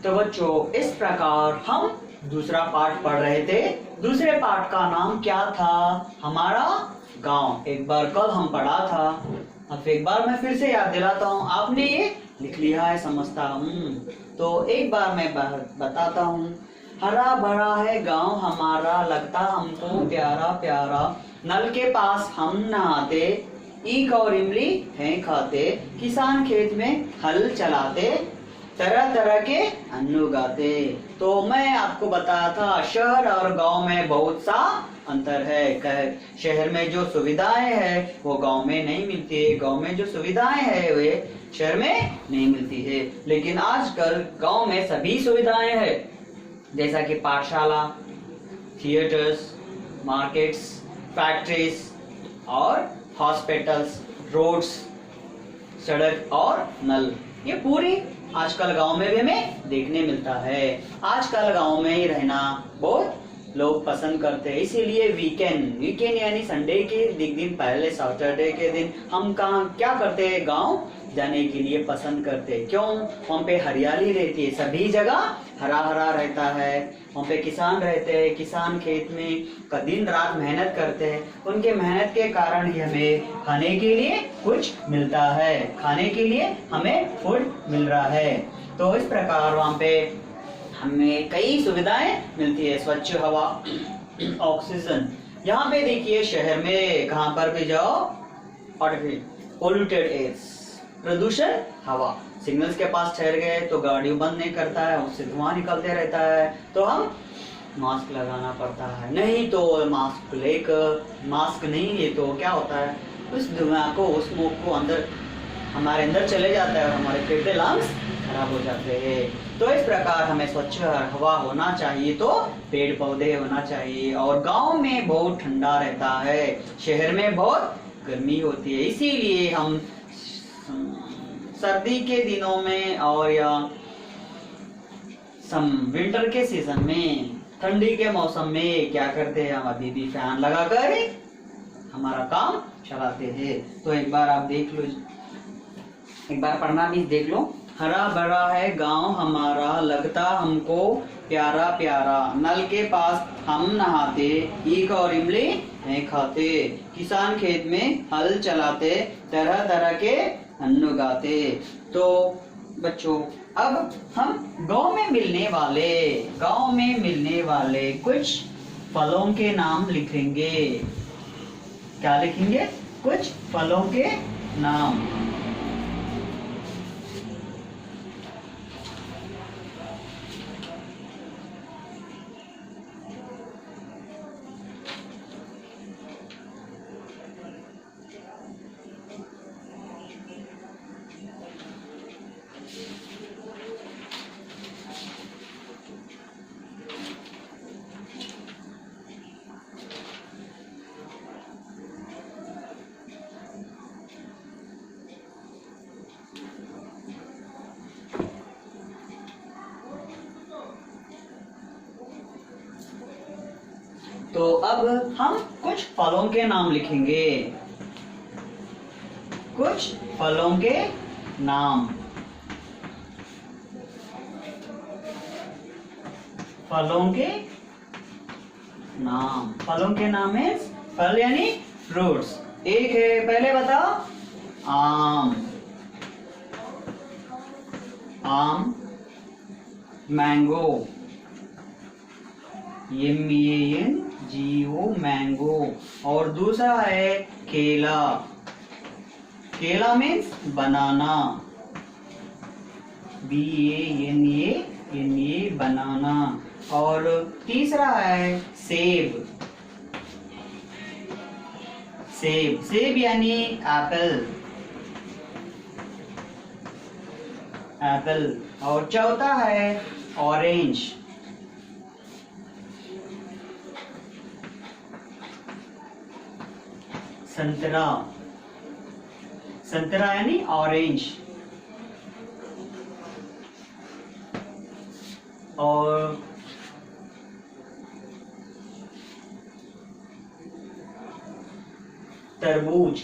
तो बच्चों इस प्रकार हम दूसरा पाठ पढ़ रहे थे। दूसरे पाठ का नाम क्या था? हमारा गांव। एक बार कल हम पढ़ा था, अब एक बार मैं फिर से याद दिलाता हूँ। आपने ये लिख लिया है समझता हूँ, तो एक बार मैं बताता हूँ। हरा भरा है गांव हमारा, लगता हमको प्यारा प्यारा, नल के पास हम नहाते, ईख और इमली हैं खाते, किसान खेत में हल चलाते, तरह तरह के अन्न उगाते। तो मैं आपको बताया था शहर और गांव में बहुत सा अंतर है। शहर में जो सुविधाएं है वो गांव में नहीं मिलती है, गांव में जो सुविधाएं है वे शहर में नहीं मिलती है। लेकिन आजकल गांव में सभी सुविधाएं है, जैसा कि पाठशाला, थिएटर्स, मार्केट्स, फैक्ट्रीज और हॉस्पिटल्स, रोड्स, सड़क और नल, ये पूरी आजकल गांव में भी हमें देखने मिलता है। आजकल गांव में ही रहना बहुत लोग पसंद करते हैं, इसीलिए वीकेंड यानी संडे के एक दिन पहले, सैटरडे के दिन हम कहाँ क्या करते हैं? गांव जाने के लिए पसंद करते हैं। क्यों? वहाँ पे हरियाली रहती है, सभी जगह हरा हरा रहता है। वहाँ पे किसान रहते हैं, किसान खेत में दिन रात मेहनत करते हैं, उनके मेहनत के कारण ही हमें खाने के लिए कुछ मिलता है, खाने के लिए हमें फूड मिल रहा है। तो इस प्रकार वहाँ पे हमें कई सुविधाएं मिलती है, स्वच्छ हवा, ऑक्सीजन। यहाँ पे देखिए शहर में कहाँ पर भी जाओ, पोल्यूटेड एयर, प्रदूषण हवा। सिग्नल्स के पास ठहर गए तो गाड़ी बंद नहीं करता है, उससे धुआं निकलते रहता है, तो हम मास्क लगाना पड़ता है। नहीं तो मास्क लेकर, मास्क नहीं है तो क्या होता है, उस धुआं को, उस स्मोक को अंदर हमारे अंदर चले जाता है और हमारे फेफड़े, लंग्स खराब हो जाते हैं। तो इस प्रकार हमें स्वच्छ हवा होना चाहिए, तो पेड़ पौधे होना चाहिए। और गांव में बहुत ठंडा रहता है, शहर में बहुत गर्मी होती है, इसीलिए हम सर्दी के दिनों में और या विंटर के सीजन में, ठंडी के मौसम में क्या करते हैं? हम अभी भी फैन लगाकर हमारा काम चलाते हैं। तो एक बार आप देख लो, एक बार पढ़ना भी देख लो। हरा भरा है गांव हमारा, लगता हमको प्यारा प्यारा, नल के पास हम नहाते, ईख और इमली हैं खाते, किसान खेत में हल चलाते, तरह तरह के अन्न उगाते। तो बच्चों अब हम गांव में मिलने वाले कुछ फलों के नाम लिखेंगे। क्या लिखेंगे? कुछ फलों के नाम। तो अब हम कुछ फलों के नाम लिखेंगे, कुछ फलों के नाम। फलों के नाम, फलों के नाम है फल यानी फ्रूट्स। एक है, पहले बताओ, आम, आम, मैंगो, MANGO, मैंगो। और दूसरा है केला, केला मीन्स बनाना, BANANA, बनाना। और तीसरा है सेब, सेब, सेब यानी एप्पल, एप्पल। और चौथा है ऑरेंज, संतरा, संतरा यानी ऑरेंज। और तरबूज,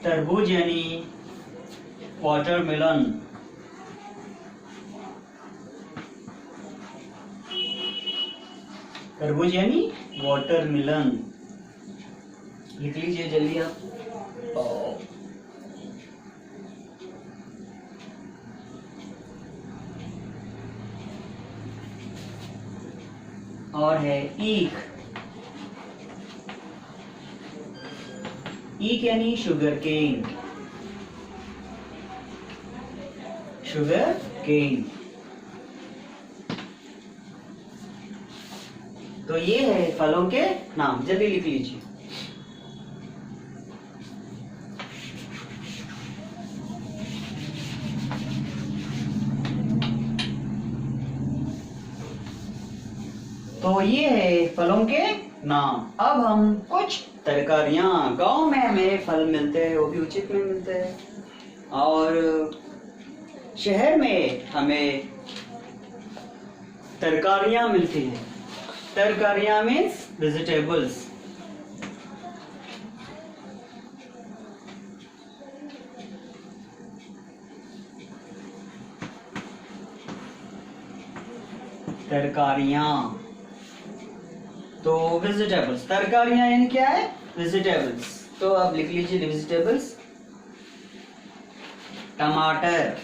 तरबूज यानी वाटरमेलन, तरबूज यानी वाटरमेलन। लिख लीजिए जल्दी आप। और है ईख, ईख यानी शुगर केन, शुगर केन। तो ये है फलों के नाम, जल्दी लिख लीजिए। तो ये है फलों के नाम। अब हम कुछ तरकारियां, गांव में हमें फल मिलते हैं वो भी उचित में मिलते हैं, और शहर में हमें तरकारियां मिलती हैं। तरकारियां मीन्स वेजिटेबल्स। तरकारियां तो वेजिटेबल्स, तरकारियां यानी क्या है? वेजिटेबल्स। तो आप लिख लीजिए वेजिटेबल्स। टमाटर,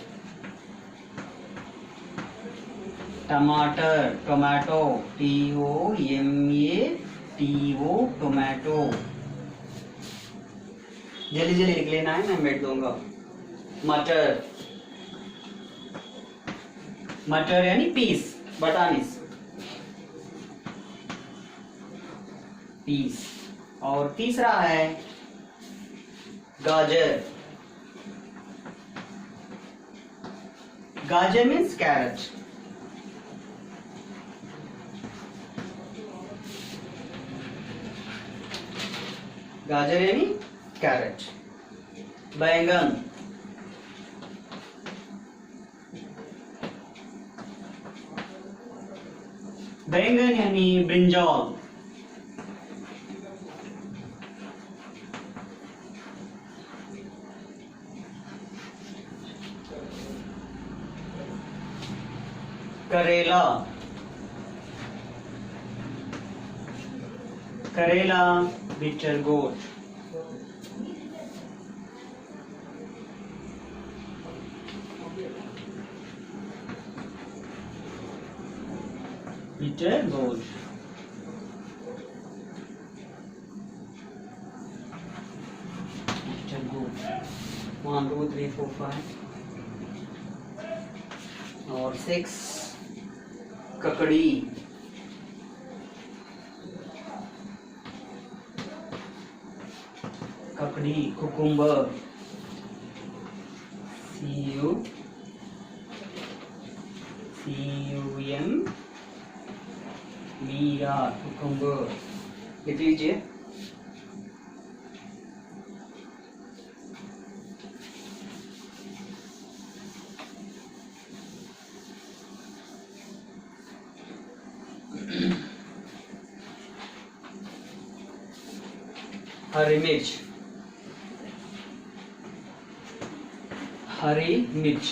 टमाटर, टोमेटो, TOMATO, टोमेटो। जल्दी जल्दी लिख लेना है, मैं मिट दूंगा। मटर, मटर यानी पीस, बटानीस, पीस। और तीसरा है गाजर, गाजर मीन्स कैरेट। गाजर यानी कैरेट। बैंगन, बैंगन यानी ब्रिंजॉल। करेला, करेला बिटर गोट। बिटर गोट। बिटर गोट 1 2 3 4 5 और 6। ककड़ी, ककड़ी, कुकुम्बर, CUCUMBR, कुकुम्बर। लिख लीजिए। हरी मिर्च, हरी मिर्च,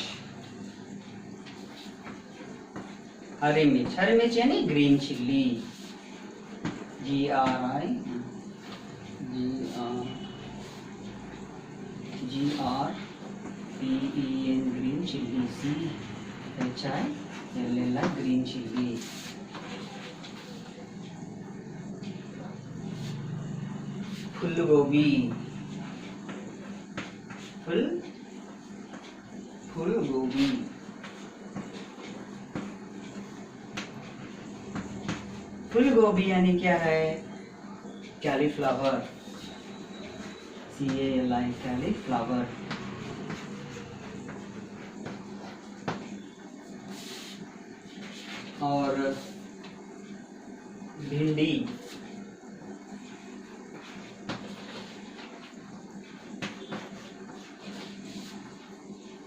हरी मिर्च, हरी मिर्च यानी green chilli. GRI GRPEN green chilli. CHILLI green chilli. फूल गोभी, फूल गोभी। फूल गोभी यानी क्या है? Cauliflower, CALI, cauliflower. और भिंडी,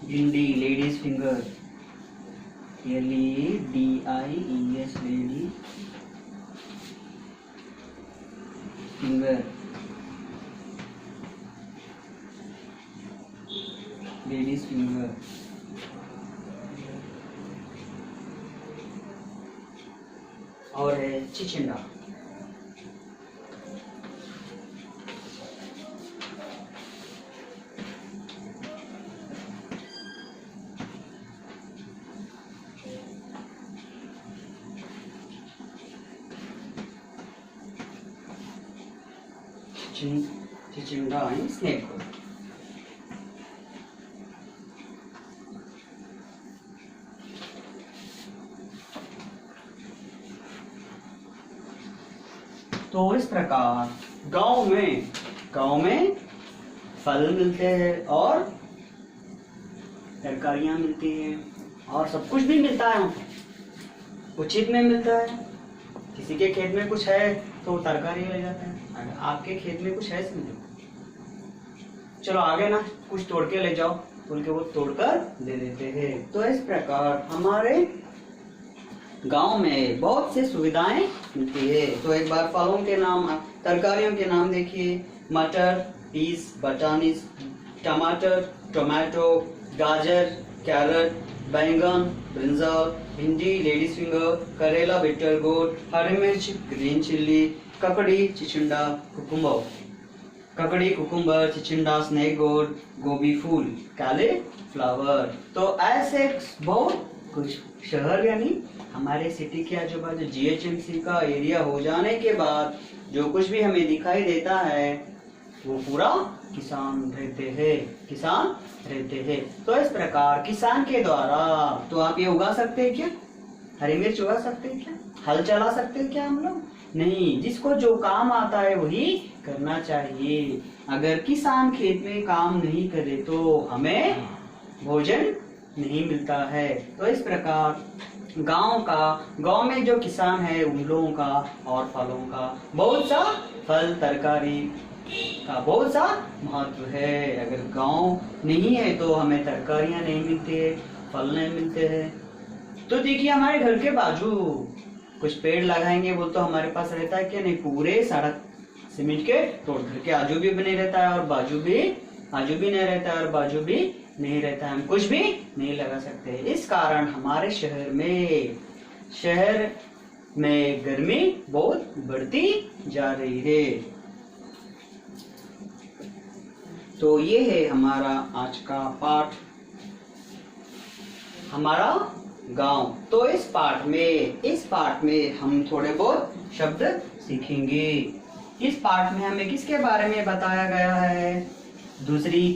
भिंडी, ladies finger, LADIES, lady finger. Ladies finger, और है चिचिंडा। चिचिंडा एंड स्नेक। तो इस प्रकार गांव में फल मिलते हैं और तरकारियां मिलती हैं और सब कुछ भी मिलता है, उचित में मिलता है। किसी के खेत में कुछ है तो तरकारी ले जाते हैं, अगर आपके खेत में कुछ है चलो आगे ना कुछ तोड़ के ले जाओ बोल के वो तोड़कर दे देते हैं। तो इस प्रकार हमारे गांव में बहुत से सुविधाएं मिलती है। तो एक बार फलों के नाम, तरकारियों के नाम देखिए। मटर, पीस, बटानीस, टमाटर, टोमेटो, गाजर, कैरेट, बैंगन, ब्रिंजल, भिंडी, लेडीज फिंगर, करेला, बिटर गोट, हरी मिर्च, ग्रीन चिल्ली, ककड़ी, चिचिंडा, कुकुम्बर, ककड़ी, कुकुम्बर, चिचिंडा, स्नेक गोट, गोभी फूल, काले फ्लावर। तो ऐसे बहुत कुछ शहर यानी हमारे सिटी के आजू बाजू GHMC का एरिया हो जाने के बाद जो कुछ भी हमें दिखाई देता है वो पूरा किसान रहते हैं। तो इस प्रकार किसान के द्वारा तो आप ये उगा सकते हैं क्या? हरी मिर्च उगा सकते हैं क्या? हल चला सकते हैं क्या हम लोग? नहीं, जिसको जो काम आता है वही करना चाहिए। अगर किसान खेत में काम नहीं करे तो हमें भोजन नहीं मिलता है। तो इस प्रकार गांव में जो किसान है उन लोगों का और फलों का बहुत सा, फल तरकारी का बहुत सा महत्व है। अगर गांव नहीं है तो हमें तरकारियां नहीं मिलती है, फल नहीं मिलते हैं। तो देखिए हमारे घर के बाजू कुछ पेड़ लगाएंगे वो तो हमारे पास रहता है क्या? नहीं, पूरे सड़क सीमेंट के तोड़ घर के आजू भी बने रहता है और बाजू भी नहीं रहता है और बाजू भी नहीं रहता है, हम कुछ भी नहीं लगा सकते। इस कारण हमारे शहर में गर्मी बहुत बढ़ती जा रही है। तो ये है हमारा आज का पाठ, हमारा गांव। तो इस पाठ में हम थोड़े बहुत शब्द सीखेंगे। इस पाठ में हमें किसके बारे में बताया गया है? पहली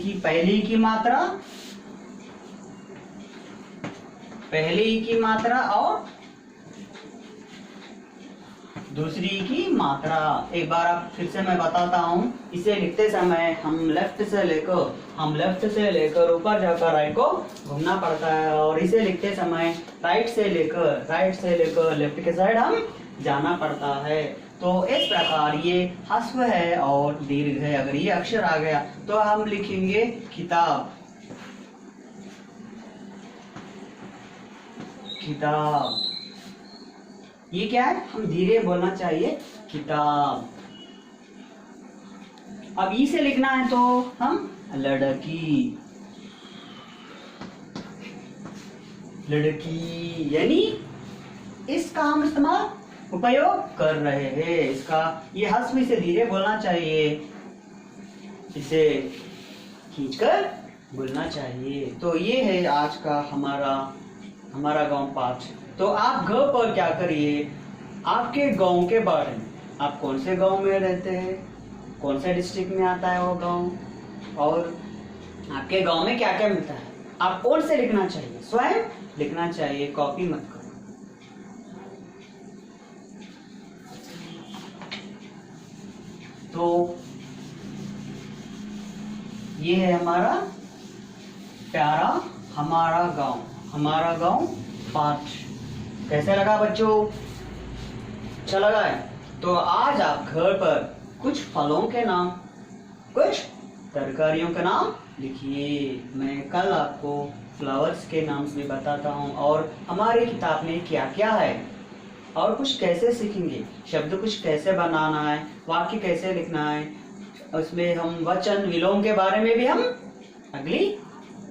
की मात्रा और दूसरी की मात्रा। एक बार आप फिर से मैं बताता हूँ। इसे लिखते समय हम लेफ्ट से लेकर ऊपर जाकर राइट को घूमना पड़ता है और इसे लिखते समय राइट से लेकर लेफ्ट के साइड हम जाना पड़ता है। तो इस प्रकार ये ह्रस्व है और दीर्घ है। अगर ये अक्षर आ गया तो हम लिखेंगे किताब। ये क्या है? हम धीरे बोलना चाहिए, किताब। अब ई से लिखना है तो हम लड़की यानी इसका हम उपयोग कर रहे हैं। इसका ये हस्व से धीरे बोलना चाहिए, इसे खींचकर बोलना चाहिए। तो ये है आज का हमारा गांव पाठ। तो आप घर पर क्या करिए, आपके गांव के बारे में, आप कौन से गांव में रहते हैं, कौन से डिस्ट्रिक्ट में आता है वो गांव, और आपके गांव में क्या क्या मिलता है, आप और से लिखना चाहिए, स्वयं लिखना चाहिए, कॉपी मत करो। तो ये है हमारा प्यारा हमारा गांव पाठ। कैसे लगा बच्चों? अच्छा लगा है? तो आज आप घर पर कुछ फलों के नाम, कुछ तरकारियों के नाम लिखिए। मैं कल आपको फ्लावर्स के नाम भी बताता हूँ और हमारी किताब में क्या क्या है और कुछ कैसे सीखेंगे, शब्द कुछ कैसे बनाना है, वाक्य कैसे लिखना है, उसमें हम वचन विलोम के बारे में भी हम अगली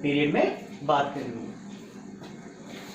पीरियड में बात करेंगे।